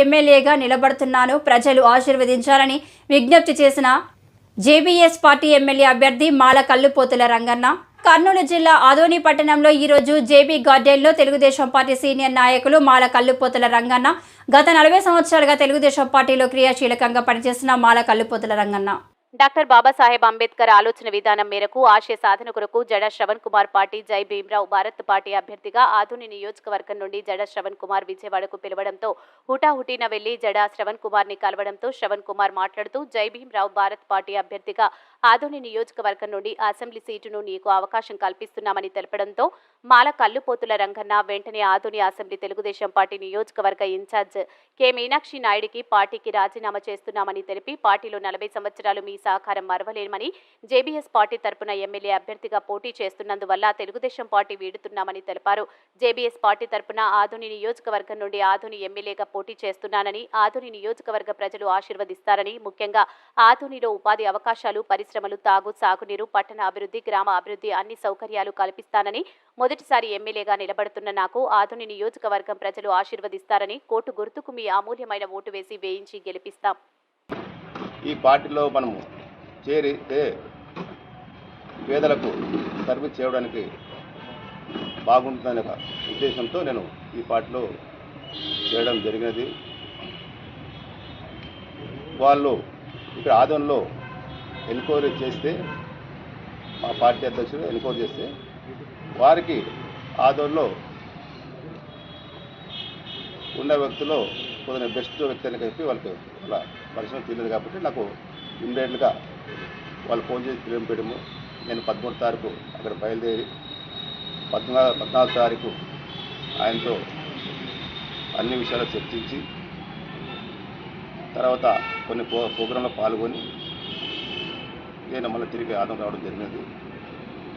ఎమ్మెల్యేగా నిలబడుతున్నాను, ప్రజలు ఆశీర్వదించాలని విజ్ఞప్తి చేసిన జేబీఎస్ పార్టీ ఎమ్మెల్యే అభ్యర్థి మాల కల్లుపోతుల రంగన్న కర్నూలు జిల్లా ఆదోని పట్టణంలో ఈరోజు జేబీ గార్డెన్లో తెలుగుదేశం పార్టీ సీనియర్ నాయకులు మాల కల్లుపోతుల రంగన్న గత 40 సంవత్సరాలుగా తెలుగుదేశం పార్టీలో క్రియాశీలకంగా పనిచేసిన మాల కల్లుపోతుల రంగన్న డాక్టర్ బాబాసాహెబ్ అంబేద్కర్ ఆలోచన విధానం మేరకు ఆశయ సాధన కొరకు జడ శ్రవణ్ కుమార్ పార్టీ జై భీమ్రావు భారత్ పార్టీ అభ్యర్థిగా ఆదోని నియోజకవర్గం నుండి జడ శ్రవణ్ కుమార్ విజయవాడకు పిలవడంతో హుటాహుటీన వెళ్లి జడ శ్రవణ్ కుమార్ ని కలవడంతో శ్రవణ్ కుమార్ మాట్లాడుతూ జై భీమ్రావు భారత్ పార్టీ అభ్యర్థిగా ఆదోని నియోజకవర్గం నుండి అసెంబ్లీ సీటును నీకు అవకాశం కల్పిస్తున్నామని తెలపడంతో మాల కల్లుపోతుల రంగన్న వెంటనే ఆదోని అసెంబ్లీ తెలుగుదేశం పార్టీ నియోజకవర్గ ఇన్ఛార్జ్ కె మీనాక్షి నాయుడికి పార్టీకి రాజీనామా చేస్తున్నామని తెలిపి పార్టీలో 40 సంవత్సరాలు మీ సహకారం మరవలేమని జేబీఎస్ పార్టీ తరపున ఎమ్మెల్యే అభ్యర్థిగా పోటీ చేస్తున్నందువల్ల తెలుగుదేశం పార్టీ వీడుతున్నామని తెలిపారు. జేబీఎస్ పార్టీ తరపున ఆదోని నియోజకవర్గం నుండి ఆదోని ఎమ్మెల్యేగా పోటీ చేస్తున్నానని, ఆదోని నియోజకవర్గ ప్రజలు ఆశీర్వదిస్తారని, ముఖ్యంగా ఆదోనిలో ఉపాధి అవకాశాలు, పరిశ్రమలు, తాగు, సాగునీరు, పట్టణ అభివృద్ధి, గ్రామ అభివృద్ధి అన్ని సౌకర్యాలు కల్పిస్తానని, మొదటిసారి ఎమ్మెల్యేగా నిలబడుతున్న నాకు ఆదోని నియోజకవర్గం ప్రజలు ఆశీర్వదిస్తారని, కోటు గుర్తుకు మీ అమూల్యమైన ఓటు వేసి వేయించి గెలిపిస్తాం. ఈ పార్టీలో మనము చేరితే పేదలకు సర్వీస్ చేయడానికి బాగుంటుందనే ఉద్దేశంతో నేను ఈ పార్టీలో చేయడం జరిగినది. వాళ్ళు ఇక్కడ ఆదోనిలో ఎన్క్వైరీ చేస్తే, మా పార్టీ అధ్యక్షుడు ఎన్క్వైరీ చేస్తే వారికి ఆదోనిలో ఉన్న వ్యక్తులు కొంచెం బెస్ట్ వ్యక్తి అని చెప్పి వాళ్ళకి వాళ్ళ పరిశ్రమ తెలియదు కాబట్టి నాకు ఇమ్మీడియట్గా వాళ్ళు ఫోన్ చేసి పిలిపించడము. నేను 13 తారీఖు అక్కడ బయలుదేరి 14 తారీఖు ఆయనతో అన్ని విషయాలు చర్చించి తర్వాత కొన్ని ప్రోగ్రాంలో పాల్గొని నేను మళ్ళీ తిరిగి ఆదం రావడం జరిగినది.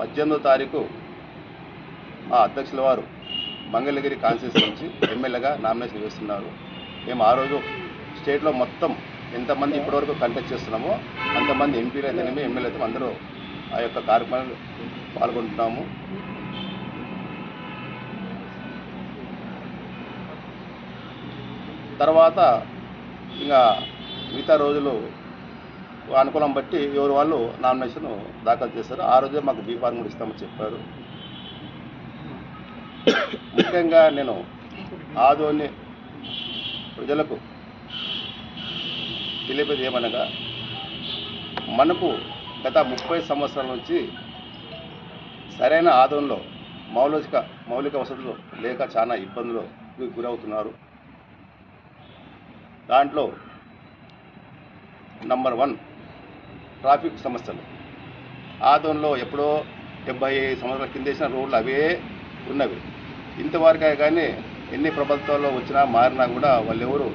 18వ తారీఖు మా అధ్యక్షుల వారు మంగళగిరి కాన్స్టిట్యూన్సీ నుంచి ఎమ్మెల్యేగా నామినేషన్ వేస్తున్నారు. మేము ఆ రోజు స్టేట్లో మొత్తం ఎంతమంది ఇప్పటివరకు కంటెస్ట్ చేస్తున్నామో అంతమంది ఎంపీలు అయితేనేమి ఎమ్మెల్యే అయితే అందరూ ఆ యొక్క కార్యక్రమాలు పాల్గొంటున్నాము. తర్వాత ఇంకా మిగతా రోజులు అనుకూలం బట్టి ఎవరు వాళ్ళు నామినేషన్ దాఖలు చేశారు. ఆ రోజే మాకు బీ ఫార్మ్ కూడా ఇస్తామని చెప్పారు. ముఖ్యంగా నేను ఆదోని ప్రజలకు తెలిపేది ఏమనగా, మనకు గత 30 సంవత్సరాల నుంచి సరైన ఆదోనిలో మౌలిక వసతులు లేక చాలా ఇబ్బందులు గురవుతున్నారు. దాంట్లో నంబర్ 1 ట్రాఫిక్ సమస్యలు. ఆదోనిలో ఎప్పుడో 70 సంవత్సరాల కింద వేసిన రోడ్లు అవే ఉన్నవి. ఇంతవరకే కానీ ఎన్ని ప్రభుత్వాల్లో వచ్చినా మారినా కూడా వాళ్ళెవరూ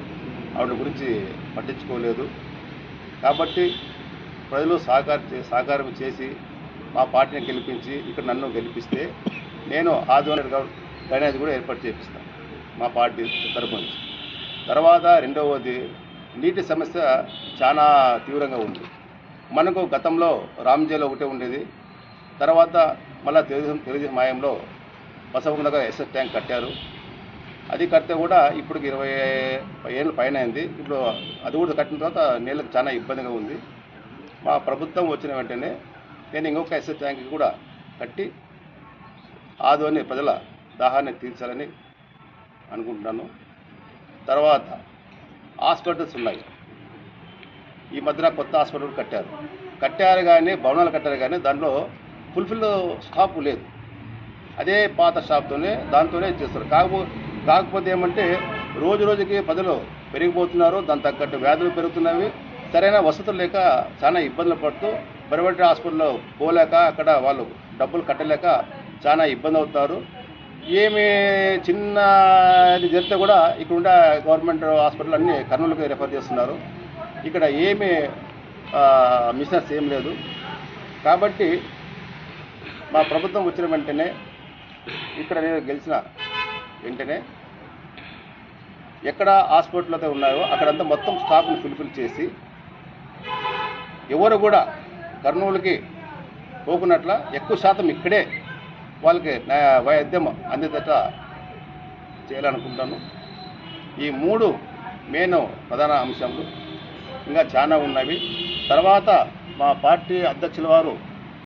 ఆవిడ గురించి పట్టించుకోలేదు. కాబట్టి ప్రజలు సహకారం చేసి మా పార్టీని గెలిపించి ఇక్కడ నన్ను గెలిపిస్తే నేను ఆదోని డ్రైనేజ్ కూడా ఏర్పాటు చేపిస్తాను మా పార్టీ తరఫు నుంచి. తర్వాత రెండవది నీటి సమస్య చాలా తీవ్రంగా ఉంది. మనకు గతంలో రామ్జేలో ఒకటే ఉండేది. తర్వాత మళ్ళీ తెలుగుదేశం మాయంలో బసవనగర్ ఎస్ఎస్ ట్యాంక్ కట్టారు. అది కడితే కూడా ఇప్పుడు 20 ఏళ్ళ పైన అయింది. ఇప్పుడు అది కూడా కట్టిన తర్వాత నీళ్ళకి చాలా ఇబ్బందిగా ఉంది. మా ప్రభుత్వం వచ్చిన వెంటనే నేను ఇంకొక ఎస్ఎస్ ట్యాంక్ కూడా కట్టి ఆదోని ప్రజల దాహాన్ని తీర్చాలని అనుకుంటున్నాను. తర్వాత హాస్పిటల్స్ ఉన్నాయి. ఈ మధ్యన కొత్త హాస్పిటల్ కట్టారు కానీ భవనాలు కట్టారు కానీ దాంట్లో ఫుల్ఫిల్ స్టాఫ్ లేదు. అదే పాత స్టాఫ్తోనే దాంతోనే చేస్తారు. కాకపోతే ఏమంటే రోజు రోజుకి ప్రజలు పెరిగిపోతున్నారు. దాని తగ్గట్టు వ్యాధులు పెరుగుతున్నవి. సరైన వసతులు లేక చాలా ఇబ్బందులు పడుతూ ప్రైవేట్ హాస్పిటల్లో పోలేక అక్కడ వాళ్ళు డబ్బులు కట్టలేక చాలా ఇబ్బంది అవుతారు. ఏమి చిన్నది జరిగితే కూడా ఇక్కడ ఉండే గవర్నమెంట్ హాస్పిటల్ అన్నీ కర్నూలుకి రెఫర్ చేస్తున్నారు. ఇక్కడ ఏమి మిషనరీస్ ఏం లేదు. కాబట్టి మా ప్రభుత్వం వచ్చిన వెంటనే ఇక్కడ నేను గెలిచిన వెంటనే ఎక్కడ హాస్పిటల్ అయితే ఉన్నాయో అక్కడంతా మొత్తం స్టాఫ్ని ఫుల్ఫిల్ చేసి ఎవరు కూడా కర్నూలుకి పోకున్నట్ల ఎక్కువ శాతం ఇక్కడే వాళ్ళకి వైద్యం అందేటట్టు చేయాలనుకుంటాను. ఈ 3 మెయిన్ ప్రధాన అంశంలు ఇంకా చాలా ఉన్నవి. తర్వాత మా పార్టీ అధ్యక్షుల వారు